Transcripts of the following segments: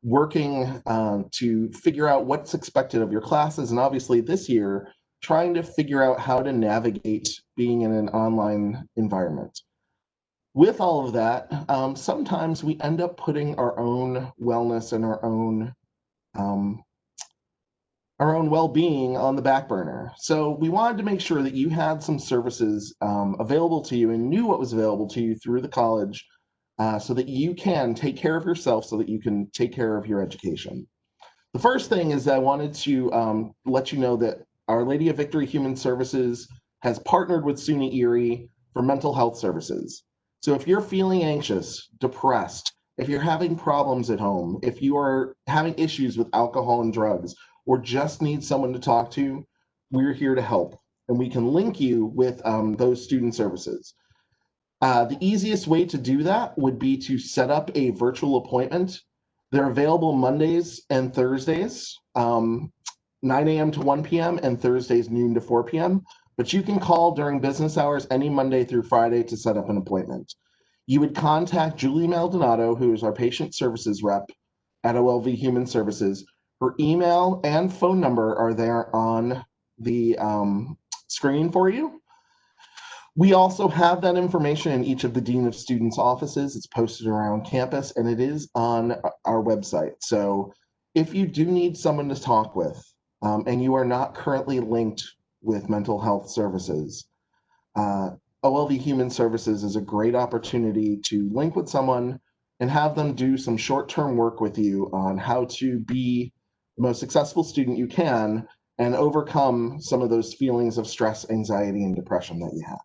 working to figure out what's expected of your classes, and obviously this year, trying to figure out how to navigate being in an online environment. With all of that, sometimes we end up putting our own wellness and um, our own well-being on the back burner. So we wanted to make sure that you had some services available to you and knew what was available to you through the college, so that you can take care of yourself, so that you can take care of your education. The first thing is I wanted to let you know that Our Lady of Victory Human Services has partnered with SUNY Erie for mental health services. So if you're feeling anxious, depressed, if you're having problems at home, if you are having issues with alcohol and drugs, or just need someone to talk to, we're here to help. And we can link you with those student services. The easiest way to do that would be to set up a virtual appointment. They're available Mondays and Thursdays, 9 a.m. to 1 p.m., and Thursdays noon to 4 p.m. But you can call during business hours any Monday through Friday to set up an appointment. You would contact Julie Maldonado, who is our patient services rep at OLV Human Services. Her email and phone number are there on the screen for you. We also have that information in each of the Dean of Students offices. It's posted around campus, and it is on our website. So if you do need someone to talk with, and you are not currently linked with mental health services, OLV Human Services is a great opportunity to link with someone and have them do some short-term work with you on how to be the most successful student you can and overcome some of those feelings of stress, anxiety, and depression that you have.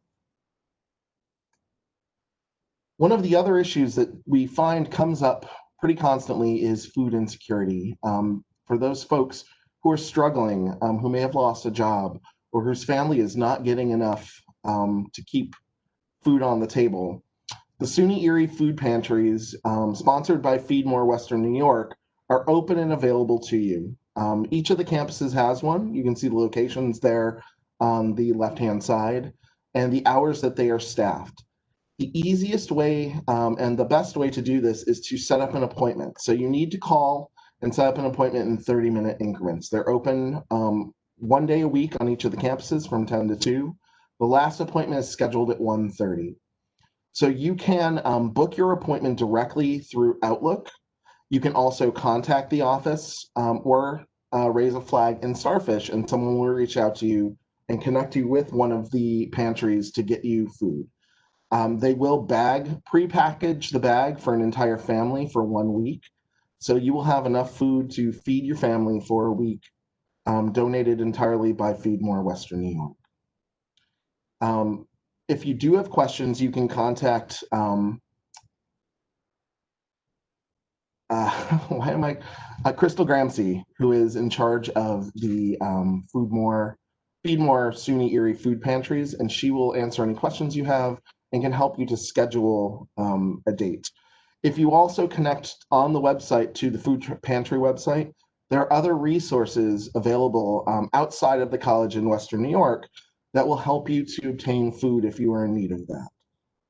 One of the other issues that we find comes up pretty constantly is food insecurity. For those folks who are struggling, who may have lost a job, or whose family is not getting enough to keep food on the table, the SUNY Erie food pantries, sponsored by Feed More Western New York, are open and available to you. Each of the campuses has one. You can see the locations there on the left-hand side and the hours that they are staffed. The easiest way and the best way to do this is to set up an appointment. So you need to call and set up an appointment in 30-minute increments. They're open 1 day a week on each of the campuses from 10 to 2. The last appointment is scheduled at 1:30. So you can book your appointment directly through Outlook. You can also contact the office or raise a flag in Starfish, and someone will reach out to you and connect you with one of the pantries to get you food. They will pre-package the bag for an entire family for 1 week. So you will have enough food to feed your family for a week, donated entirely by Feed More Western New York. If you do have questions, you can contact, Crystal Gramsci, who is in charge of the Feed More SUNY Erie food pantries, and she will answer any questions you have and can help you to schedule a date. If you also connect on the website to the food pantry website, there are other resources available outside of the college in Western New York that will help you to obtain food if you are in need of that.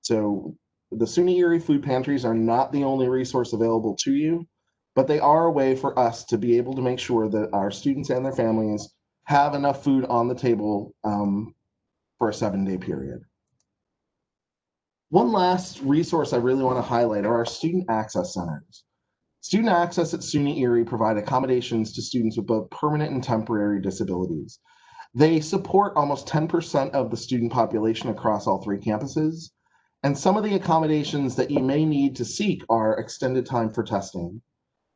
So the SUNY Erie food pantries are not the only resource available to you, but they are a way for us to be able to make sure that our students and their families have enough food on the table for a 7-day period. One last resource I really want to highlight are our student access centers. Student access at SUNY Erie provide accommodations to students with both permanent and temporary disabilities. They support almost 10% of the student population across all 3 campuses. And some of the accommodations that you may need to seek are extended time for testing,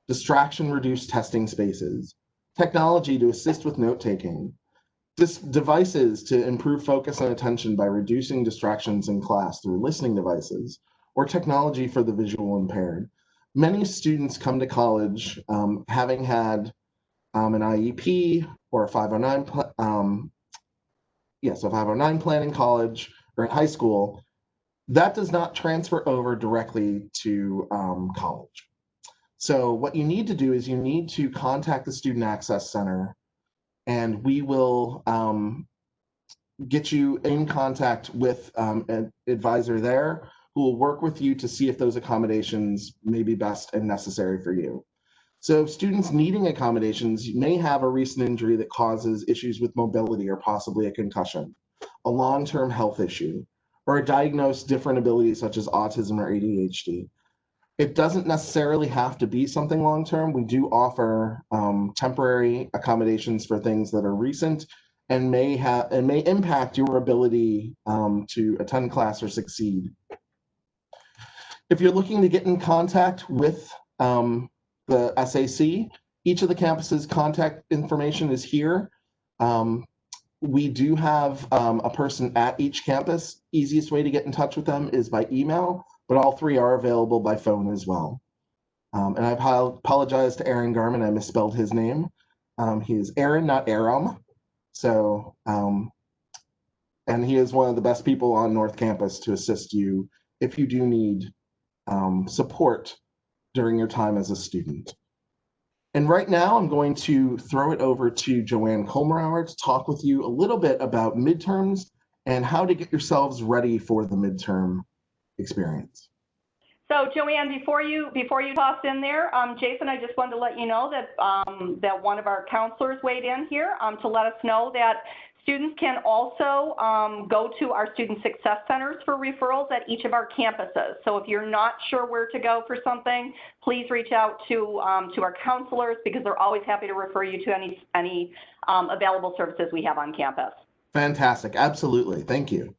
distraction-reduced testing spaces, technology to assist with note-taking, devices to improve focus and attention by reducing distractions in class through listening devices, or technology for the visual impaired. Many students come to college having had an IEP or a 509 plan in college or in high school. That does not transfer over directly to college. So what you need to do is you need to contact the Student Access Center, and we will get you in contact with an advisor there who will work with you to see if those accommodations may be best and necessary for you. So students needing accommodations may have a recent injury that causes issues with mobility or possibly a concussion, a long-term health issue, or a diagnosed different ability such as autism or ADHD. It doesn't necessarily have to be something long-term. We do offer temporary accommodations for things that are recent and may impact your ability to attend class or succeed. If you're looking to get in contact with the SAC, each of the campuses' contact information is here. We do have a person at each campus. Easiest way to get in touch with them is by email, but all three are available by phone as well. And I apologize to Aaron Garman, I misspelled his name. He is Aaron, not Aram. So, and he is one of the best people on North Campus to assist you if you do need support during your time as a student. And right now I'm going to throw it over to Joanne Kolmerauer to talk with you a little bit about midterms and how to get yourselves ready for the midterm experience. So Joanne, before you toss in there, Jason, I just wanted to let you know that that one of our counselors weighed in here to let us know that students can also go to our student success centers for referrals at each of our campuses. So if you're not sure where to go for something, please reach out to our counselors because they're always happy to refer you to any available services we have on campus. Fantastic, absolutely, thank you.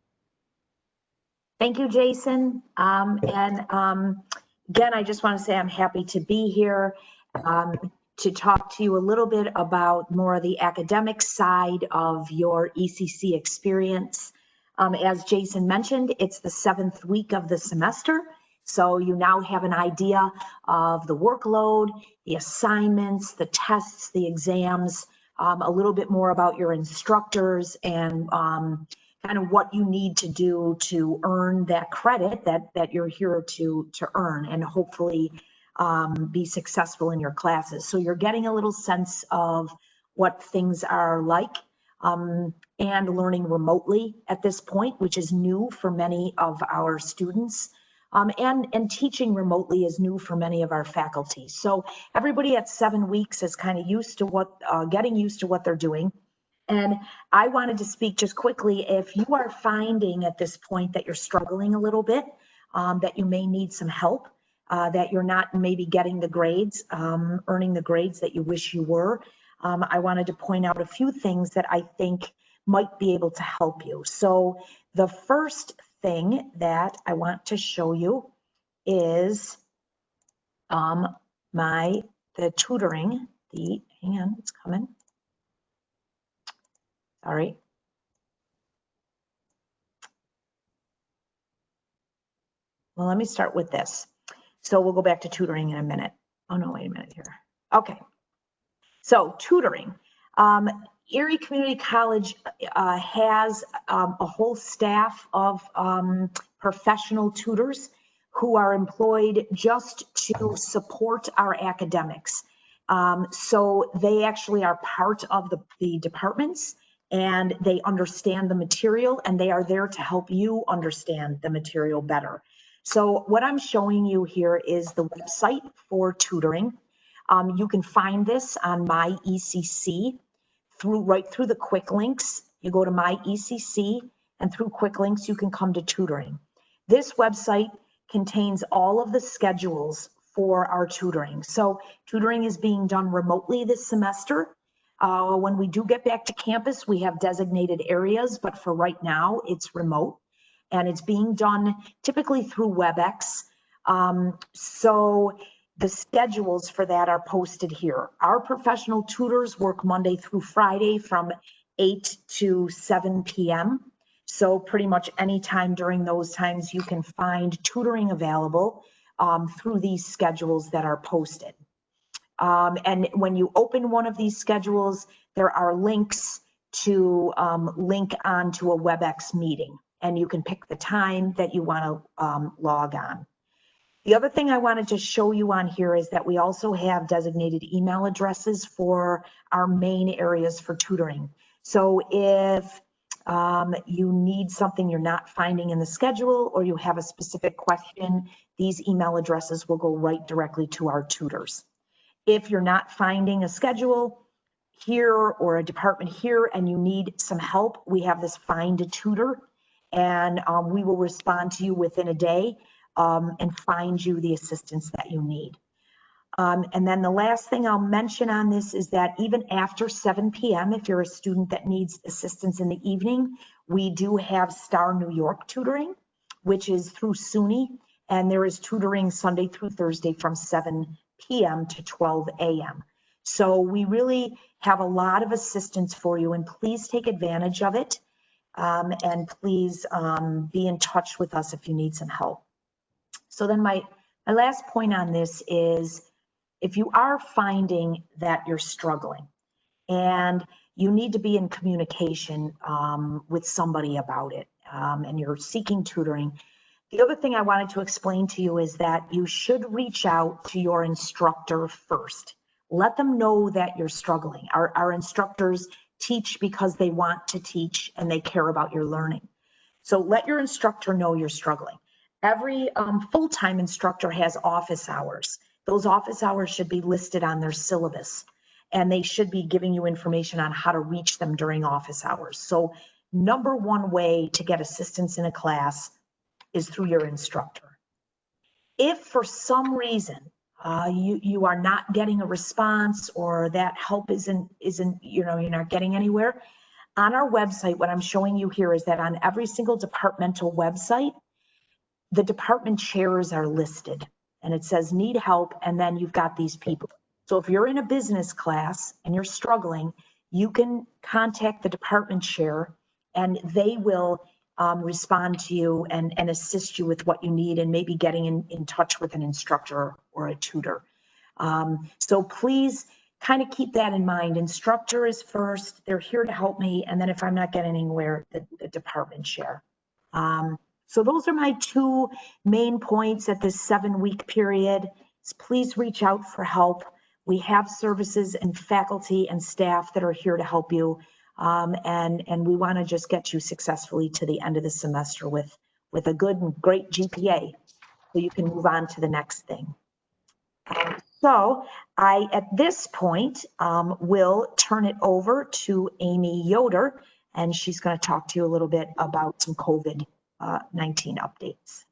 Thank you, Jason. Again, I just want to say I'm happy to be here to talk to you a little bit about more of the academic side of your ECC experience. As Jason mentioned, it's the 7th week of the semester, so you now have an idea of the workload, the assignments, the tests, the exams, a little bit more about your instructors and kind of what you need to do to earn that credit that you're here to earn and hopefully be successful in your classes. So you're getting a little sense of what things are like and learning remotely at this point, which is new for many of our students. And teaching remotely is new for many of our faculty. So everybody at 7 weeks is kind of used to getting used to what they're doing. And I wanted to speak just quickly, if you are finding at this point that you're struggling a little bit, that you may need some help, that you're not maybe getting the grades, earning the grades that you wish you were, I wanted to point out a few things that I think might be able to help you. So the first thing that I want to show you is the tutoring, hang on, it's coming. Sorry. Well, let me start with this. So we'll go back to tutoring in a minute. Oh no, wait a minute here. Okay. So tutoring. Erie Community College has a whole staff of professional tutors who are employed just to support our academics. So they actually are part of the departments, and they understand the material, and they are there to help you understand the material better. So what I'm showing you here is the website for tutoring. You can find this on My ECC right through the quick links. You go to My ECC, and through quick links you can come to tutoring. This website contains all of the schedules for our tutoring. So tutoring is being done remotely this semester. When we do get back to campus, we have designated areas, but for right now, it's remote. And it's being done typically through WebEx. So the schedules for that are posted here. Our professional tutors work Monday through Friday from 8 to 7 p.m. So pretty much anytime during those times, you can find tutoring available through these schedules that are posted. And when you open one of these schedules, there are links to link onto a WebEx meeting, and you can pick the time that you want to log on. The other thing I wanted to show you on here is that we also have designated email addresses for our main areas for tutoring. So if you need something you're not finding in the schedule, or you have a specific question, these email addresses will go right directly to our tutors. If you're not finding a schedule here or a department here and you need some help, we have this Find a Tutor, and we will respond to you within a day and find you the assistance that you need. And then the last thing I'll mention on this is that even after 7 p.m., if you're a student that needs assistance in the evening, we do have Star New York tutoring, which is through SUNY, and there is tutoring Sunday through Thursday from 7 p.m. to 12 a.m. So we really have a lot of assistance for you, and please take advantage of it. And please be in touch with us if you need some help. So then my last point on this is, if you are finding that you're struggling and you need to be in communication with somebody about it, and you're seeking tutoring, the other thing I wanted to explain to you is that you should reach out to your instructor first. Let them know that you're struggling. Our instructors teach because they want to teach and they care about your learning. So let your instructor know you're struggling. Every full-time instructor has office hours. Those office hours should be listed on their syllabus, and they should be giving you information on how to reach them during office hours. So number one way to get assistance in a class is through your instructor. If for some reason you are not getting a response, or that help isn't you're not getting anywhere, on our website, what I'm showing you here is that on every single departmental website, the department chairs are listed, and it says need help, and then you've got these people. So if you're in a business class and you're struggling, you can contact the department chair and they will respond to you and assist you with what you need, and maybe getting in touch with an instructor or a tutor. So please kind of keep that in mind. Instructor is first. They're here to help me. And then if I'm not getting anywhere, the department chair. So those are my two main points at this 7-week period. Please reach out for help. We have services and faculty and staff that are here to help you. And we want to just get you successfully to the end of the semester with a good and great GPA, so you can move on to the next thing. So I, at this point, will turn it over to Amy Yoder, and she's going to talk to you a little bit about some COVID-19 updates.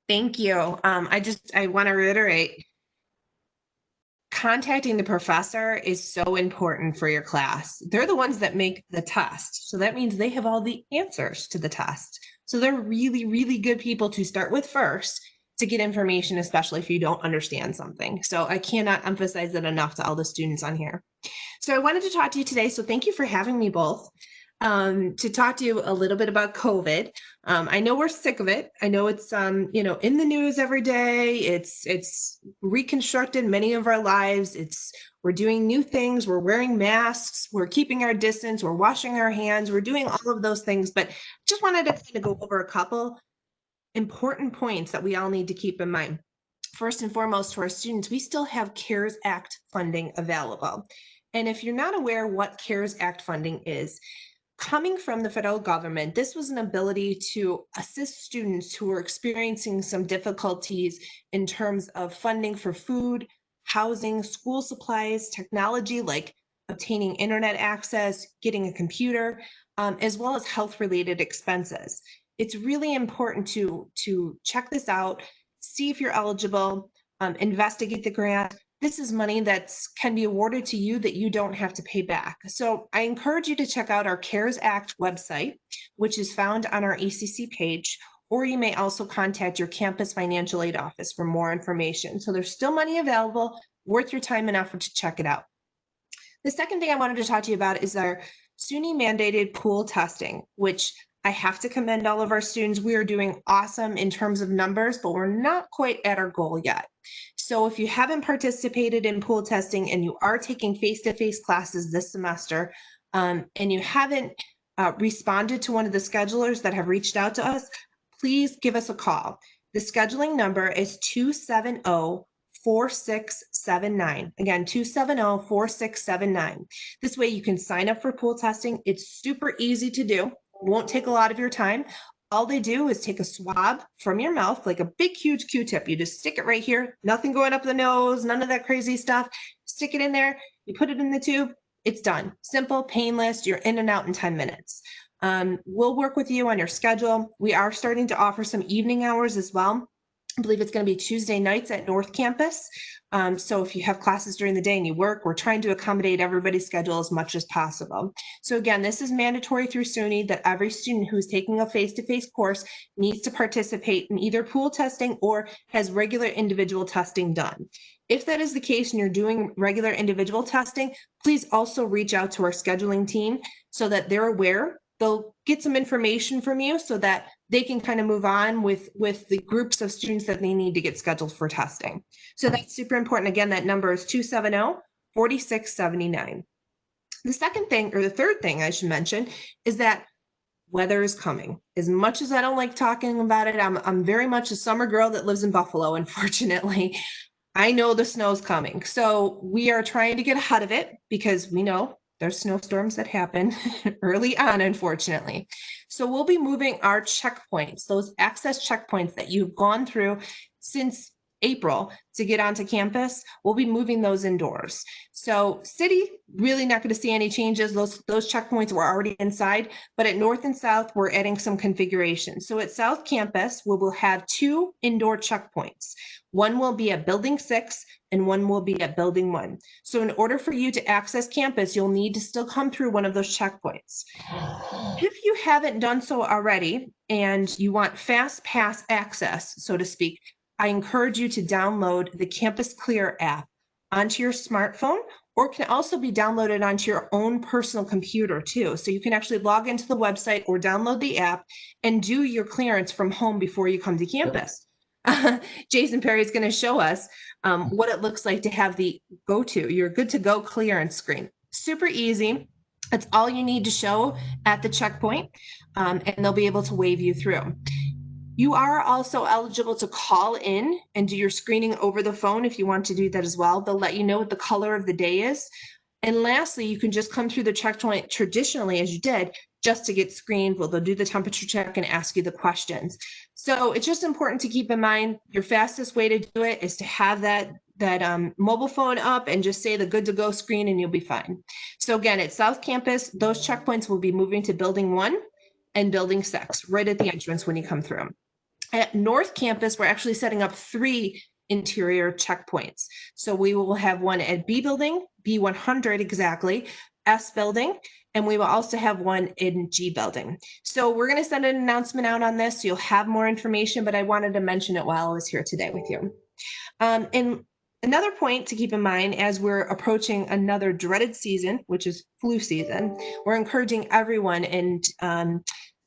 Thank you. I want to reiterate, contacting the professor is so important for your class. They're the ones that make the test. So that means they have all the answers to the test. So they're really, really good people to start with first to get information, especially if you don't understand something. So I cannot emphasize it enough to all the students on here. So I wanted to talk to you today. So thank you for having me both. To talk to you a little bit about COVID. I know we're sick of it. I know it's in the news every day. It's reconstructed many of our lives. We're doing new things. We're wearing masks. We're keeping our distance. We're washing our hands. We're doing all of those things. But just wanted to kind of go over a couple important points that we all need to keep in mind. First and foremost, to our students, we still have CARES Act funding available. And if you're not aware what CARES Act funding is, coming from the federal government, this was an ability to assist students who were experiencing some difficulties in terms of funding for food, housing, school supplies, technology like obtaining internet access, getting a computer, as well as health-related expenses. It's really important to check this out, see if you're eligible, investigate the grant. This is money that can be awarded to you that you don't have to pay back. So I encourage you to check out our CARES Act website, which is found on our ECC page, or you may also contact your campus financial aid office for more information. So there's still money available, worth your time and effort to check it out. The second thing I wanted to talk to you about is our SUNY mandated pool testing, which I have to commend all of our students. We are doing awesome in terms of numbers, but we're not quite at our goal yet. So if you haven't participated in pool testing and you are taking face-to-face classes this semester, and you haven't responded to one of the schedulers that have reached out to us, please give us a call. The scheduling number is 270-4679. Again, 270-4679. This way you can sign up for pool testing. It's super easy to do. Won't take a lot of your time. all they do is take a swab from your mouth, like a big, huge Q-tip. You just stick it right here, nothing going up the nose, none of that crazy stuff. Stick it in there, you put it in the tube, it's done. Simple, painless, you're in and out in 10 minutes. We'll work with you on your schedule. We are starting to offer some evening hours as well. I believe it's going to be Tuesday nights at North Campus. So if you have classes during the day and you work, we're trying to accommodate everybody's schedule as much as possible. So again, this is mandatory through SUNY that every student who is taking a face-to-face course needs to participate in either pool testing or has regular individual testing done. If that is the case and you're doing regular individual testing, please also reach out to our scheduling team so that they're aware. They'll get some information from you so that they can kind of move on with the groups of students that they need to get scheduled for testing. So that's super important. Again, that number is 270-4679. The second thing, or the third thing I should mention, is that weather is coming. As much as I don't like talking about it, I'm very much a summer girl that lives in Buffalo, unfortunately. I know the snow's coming. So we are trying to get ahead of it because we know there's snowstorms that happen early on, unfortunately. So we'll be moving our checkpoints, those access checkpoints that you've gone through since April to get onto campus, we'll be moving those indoors. So city, really not going to see any changes. Those checkpoints were already inside, but at North and South, we're adding some configuration. So at South Campus, we will have 2 indoor checkpoints. One will be at Building 6 and one will be at Building 1. So in order for you to access campus, you'll need to still come through one of those checkpoints. If you haven't done so already and you want fast pass access, so to speak, I encourage you to download the Campus Clear app onto your smartphone, or it can also be downloaded onto your own personal computer too. So you can actually log into the website or download the app and do your clearance from home before you come to campus. Jason Perry is going to show us what it looks like to have the your good to go clearance screen. Super easy. That's all you need to show at the checkpoint, and they'll be able to wave you through. You are also eligible to call in and do your screening over the phone if you want to do that as well. They'll let you know what the color of the day is. And lastly, you can just come through the checkpoint traditionally as you did, just to get screened. Well, they'll do the temperature check and ask you the questions. So it's just important to keep in mind your fastest way to do it is to have that mobile phone up and just say the good to go screen and you'll be fine. So again, at South Campus, those checkpoints will be moving to Building 1 and Building 6 right at the entrance when you come through. At North Campus, we're actually setting up 3 interior checkpoints. So we will have one at B building, B100 exactly, S building, and we will also have one in G building. So we're going to send an announcement out on this, so you'll have more information, but I wanted to mention it while I was here today with you. And another point to keep in mind as we're approaching another dreaded season, which is flu season, we're encouraging everyone, and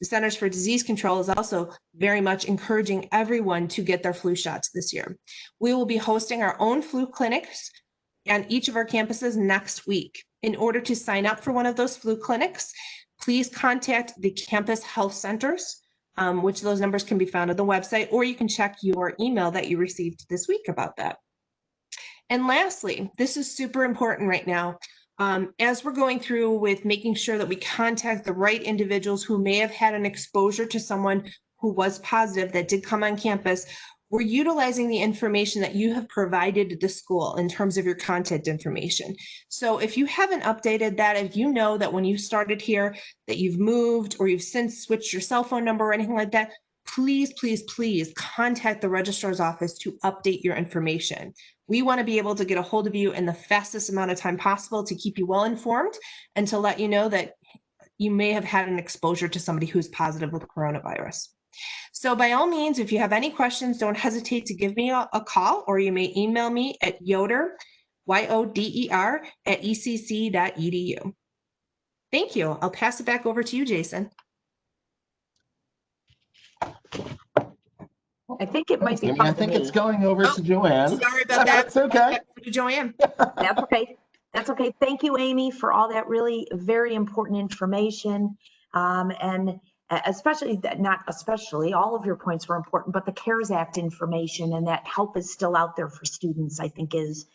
the Centers for Disease Control is also very much encouraging everyone to get their flu shots this year. We will be hosting our own flu clinics on each of our campuses next week. In order to sign up for one of those flu clinics, please contact the campus health centers, which those numbers can be found on the website, or you can check your email that you received this week about that. And lastly, this is super important right now. As we're going through with making sure that we contact the right individuals who may have had an exposure to someone who was positive that did come on campus, we're utilizing the information that you have provided to the school in terms of your contact information. So if you haven't updated that, if you know that when you started here that you've moved or you've since switched your cell phone number or anything like that, please, please, please contact the registrar's office to update your information. We want to be able to get a hold of you in the fastest amount of time possible to keep you well informed and to let you know that you may have had an exposure to somebody who's positive with coronavirus. So by all means, if you have any questions, don't hesitate to give me a call, or you may email me at yoder, Y-O-D-E-R, @ecc.edu. Thank you. I'll pass it back over to you, Jason. I think it might be. I think it's going over to Joanne. Sorry about that. That's okay. Joanne. That's okay. That's okay. Thank you, Amy, for all that really very important information. And especially, not especially, all of your points were important, but the CARES Act information and that help is still out there for students, I think is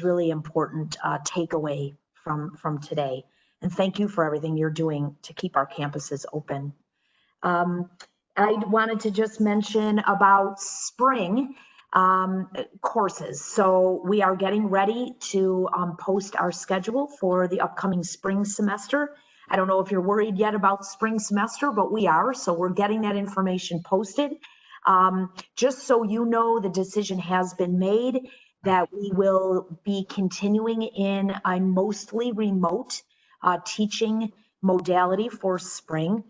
really important takeaway from today. And thank you for everything you're doing to keep our campuses open. I wanted to just mention about spring courses. So we are getting ready to post our schedule for the upcoming spring semester. I don't know if you're worried yet about spring semester, but we are. So we're getting that information posted. Just so you know, the decision has been made that we will be continuing in a mostly remote teaching modality for spring.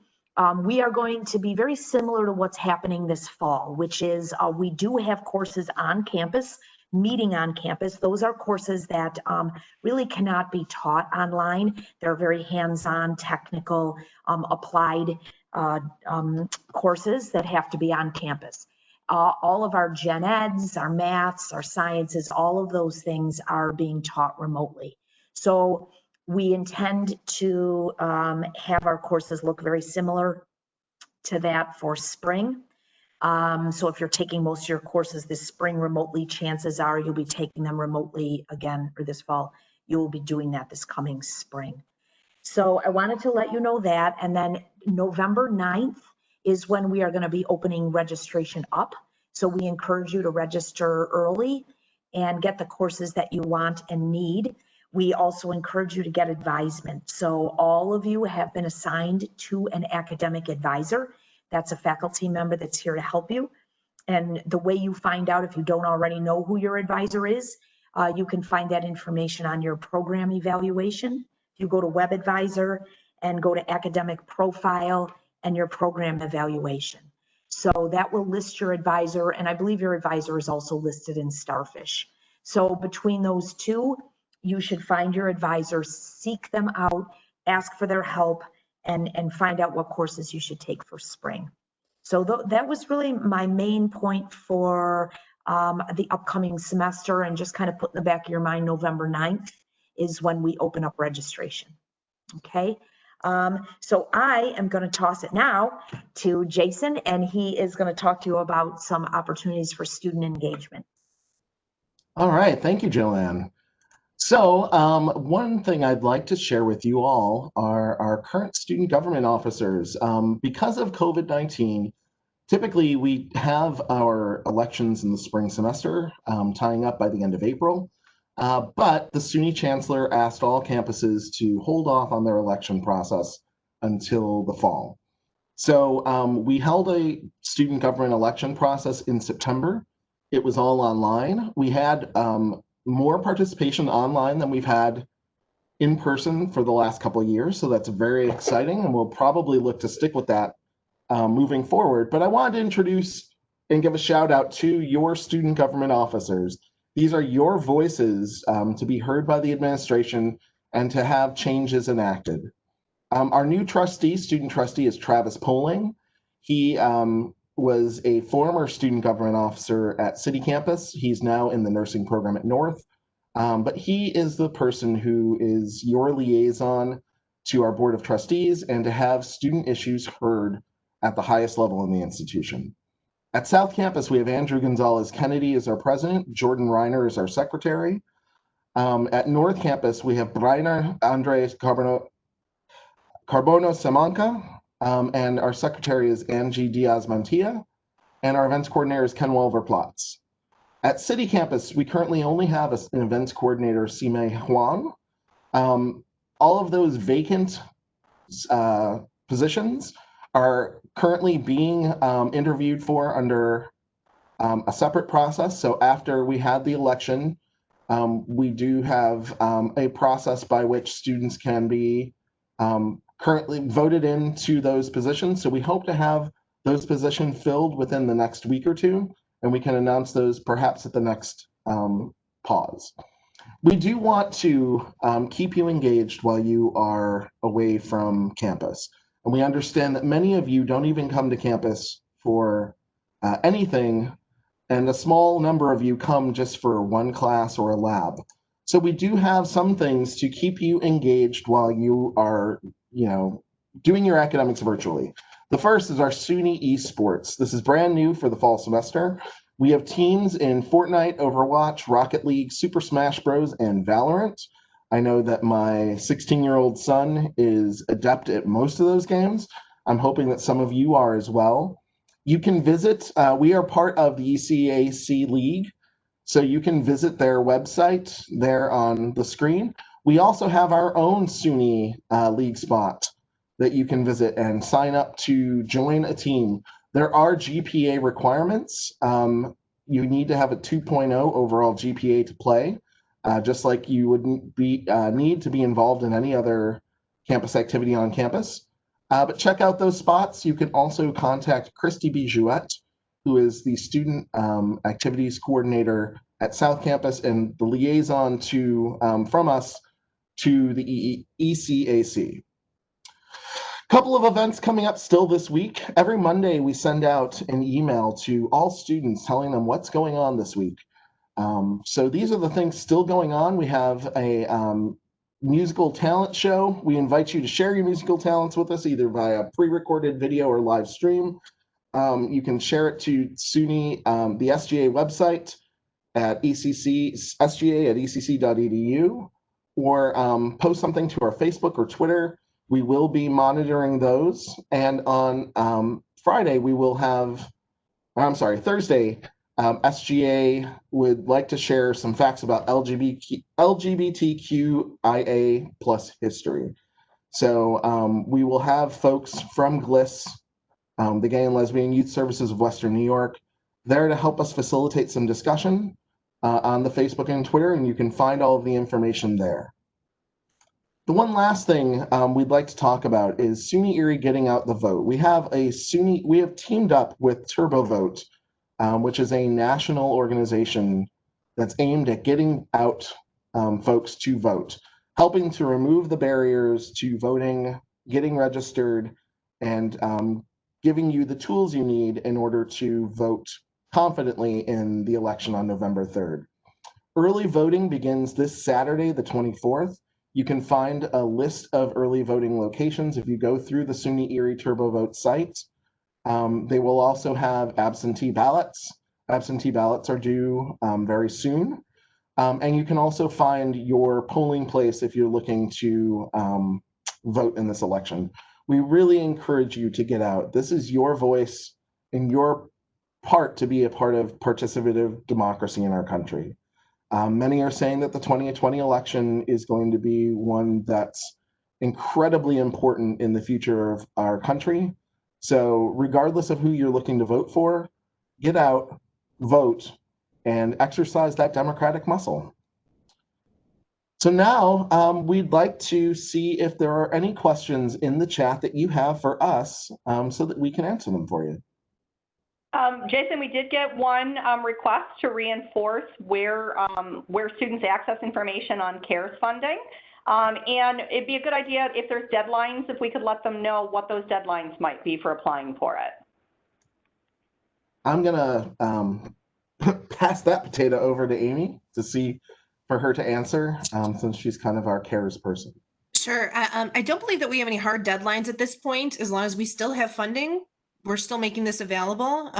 We are going to be very similar to what's happening this fall, which is we do have courses on campus, meeting on campus. Those are courses that really cannot be taught online. They're very hands-on, technical, applied courses that have to be on campus. All of our gen eds, our maths, our sciences, all of those things are being taught remotely. So we intend to have our courses look very similar to that for spring. So if you're taking most of your courses this spring remotely, chances are you'll be taking them remotely again, or this fall, you will be doing that this coming spring. So I wanted to let you know that. And then November 9th is when we are going to be opening registration up. So we encourage you to register early and get the courses that you want and need. We also encourage you to get advisement. So all of you have been assigned to an academic advisor. That's a faculty member that's here to help you. And the way you find out, if you don't already know who your advisor is, you can find that information on your program evaluation. You go to Web Advisor and go to Academic Profile and your program evaluation. So that will list your advisor, and I believe your advisor is also listed in Starfish. So between those two, you should find your advisor, seek them out, ask for their help, and find out what courses you should take for spring. So that was really my main point for the upcoming semester, and just kind of put in the back of your mind, November 9th is when we open up registration. Okay, so I am going to toss it now to Jason, and he is going to talk to you about some opportunities for student engagement. All right, thank you, Joanne. So one thing I'd like to share with you all are our current student government officers. Because of COVID-19, typically we have our elections in the spring semester tying up by the end of April, but the SUNY chancellor asked all campuses to hold off on their election process until the fall. So we held a student government election process in September. It was all online. We had more participation online than we've had in person for the last couple of years. So that's very exciting, and we'll probably look to stick with that moving forward. But I wanted to introduce and give a shout out to your student government officers. These are your voices to be heard by the administration and to have changes enacted. Our new trustee, student trustee, is Travis Poling. He was a former student government officer at City Campus. He's now in the nursing program at North. But he is the person who is your liaison to our Board of Trustees and to have student issues heard at the highest level in the institution. At South Campus, we have Andrew Gonzalez Kennedy as our president, Jordan Reiner is our secretary. At North Campus, we have Brainer Andres Carbono Samanca, and our secretary is Angie Diaz Mantilla, and our events coordinator is Ken Walver-Platz. At City Campus, we currently only have an events coordinator, Sime Huang. All of those vacant positions are currently being interviewed for under a separate process. So after we had the election, we do have a process by which students can be currently voted into those positions. So we hope to have those positions filled within the next week or two, and we can announce those perhaps at the next pause. We do want to keep you engaged while you are away from campus. And we understand that many of you don't even come to campus for anything, and a small number of you come just for one class or a lab. So we do have some things to keep you engaged while you are, doing your academics virtually. The first is our SUNY eSports. This is brand new for the fall semester. We have teams in Fortnite, Overwatch, Rocket League, Super Smash Bros, and Valorant. I know that my 16-year-old son is adept at most of those games. I'm hoping that some of you are as well. You can visit, we are part of the ECAC League, so you can visit their website there on the screen. We also have our own SUNY League spot that you can visit and sign up to join a team. There are GPA requirements. You need to have a 2.0 overall GPA to play, just like you would be need to be involved in any other campus activity on campus. But check out those spots. You can also contact Christy B. Jouette, who is the Student Activities Coordinator at South Campus and the liaison to from us to the ECAC. Couple of events coming up still this week. Every Monday, we send out an email to all students telling them what's going on this week. So these are the things still going on. We have a musical talent show. We invite you to share your musical talents with us, either via pre-recorded video or live stream. You can share it to SUNY, the SGA website at sga@ecc.edu, or post something to our Facebook or Twitter. We will be monitoring those. And on Friday, we will have, Thursday, SGA would like to share some facts about LGBTQIA plus history. So we will have folks from GLIS, the Gay and Lesbian Youth Services of Western New York, there to help us facilitate some discussion on the Facebook and Twitter, and you can find all of the information there. The one last thing we'd like to talk about is SUNY Erie getting out the vote. We have teamed up with TurboVote, which is a national organization that's aimed at getting out folks to vote, helping to remove the barriers to voting, getting registered, and giving you the tools you need in order to vote confidently in the election on November 3rd. Early voting begins this Saturday, the 24th. You can find a list of early voting locations if you go through the SUNY Erie TurboVote site. They will also have absentee ballots. Absentee ballots are due very soon. And you can also find your polling place if you're looking to vote in this election. We really encourage you to get out. This is your voice and your part to be a part of participative democracy in our country. Many are saying that the 2020 election is going to be one that's incredibly important in the future of our country. So regardless of who you're looking to vote for, get out, vote, and exercise that democratic muscle. So now we'd like to see if there are any questions in the chat that you have for us so that we can answer them for you. Jason, we did get one request to reinforce where students access information on CARES funding. And it'd be a good idea if there's deadlines, if we could let them know what those deadlines might be for applying for it. I'm gonna pass that potato over to Amy for her to answer, since she's kind of our CARES person. Sure. I don't believe that we have any hard deadlines at this point. As long as we still have funding, we're still making this available.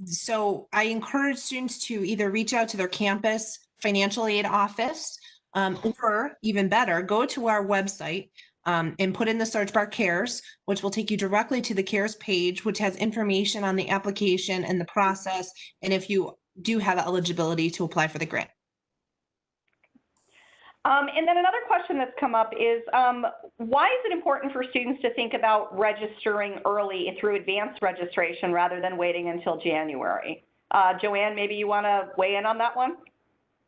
So I encourage students to either reach out to their campus financial aid office, or even better, go to our website and put in the search bar CARES, which will take you directly to the CARES page, which has information on the application and the process, and if you do have eligibility to apply for the grant. And then another question that's come up is, why is it important for students to think about registering early through advanced registration rather than waiting until January? Joanne, maybe you want to weigh in on that one?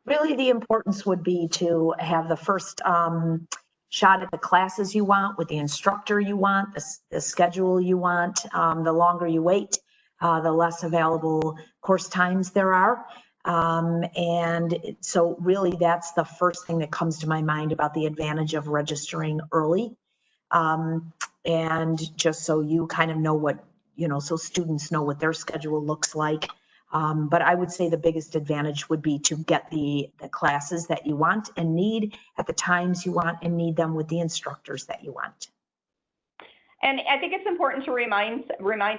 Really, the importance would be to have the first shot at the classes you want, with the instructor you want, the schedule you want. The longer you wait, the less available course times there are. And so really that's the first thing that comes to my mind about the advantage of registering early. And just so you kind of know what, so students know what their schedule looks like. But I would say the biggest advantage would be to get the classes that you want and need at the times you want and need them with the instructors that you want. And I think it's important to remind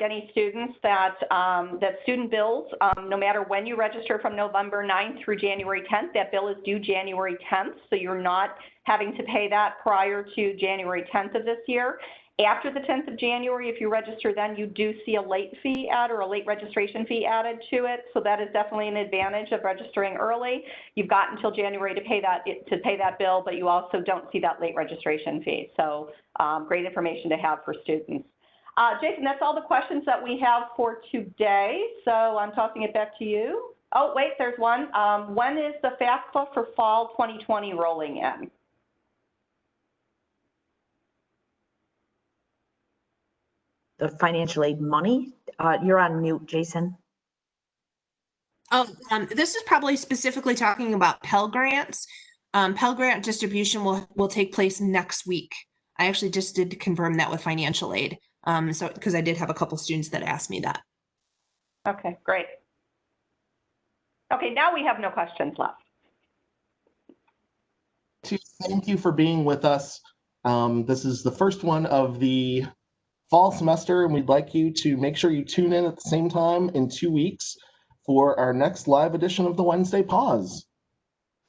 any students that that student bills, no matter when you register from November 9th through January 10th, that bill is due January 10th. So you're not having to pay that prior to January 10th of this year. After the 10th of January, if you register, then you do see a late fee add or a late registration fee added to it. So that is definitely an advantage of registering early. You've got until January to pay that bill, but you also don't see that late registration fee. So great information to have for students. Jason, that's all the questions that we have for today. So I'm tossing it back to you. Oh, wait, there's one. When is the FAFSA for fall 2020 rolling in? The financial aid money, you're on mute, Jason. Oh, this is probably specifically talking about Pell Grants. Pell Grant distribution will take place next week. I actually just did confirm that with financial aid. So because I did have a couple students that asked me that. Okay, great. Okay, now we have no questions left. Thank you for being with us. This is the first one of the fall semester, and we'd like you to make sure you tune in at the same time in 2 weeks for our next live edition of the Wednesday Pawz.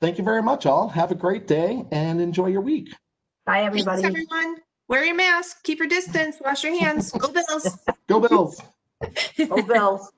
Thank you very much, all. Have a great day and enjoy your week. Bye, everybody. Thanks, everyone. Wear your mask, keep your distance, wash your hands. Go Bills. Go Bills. Go Bills.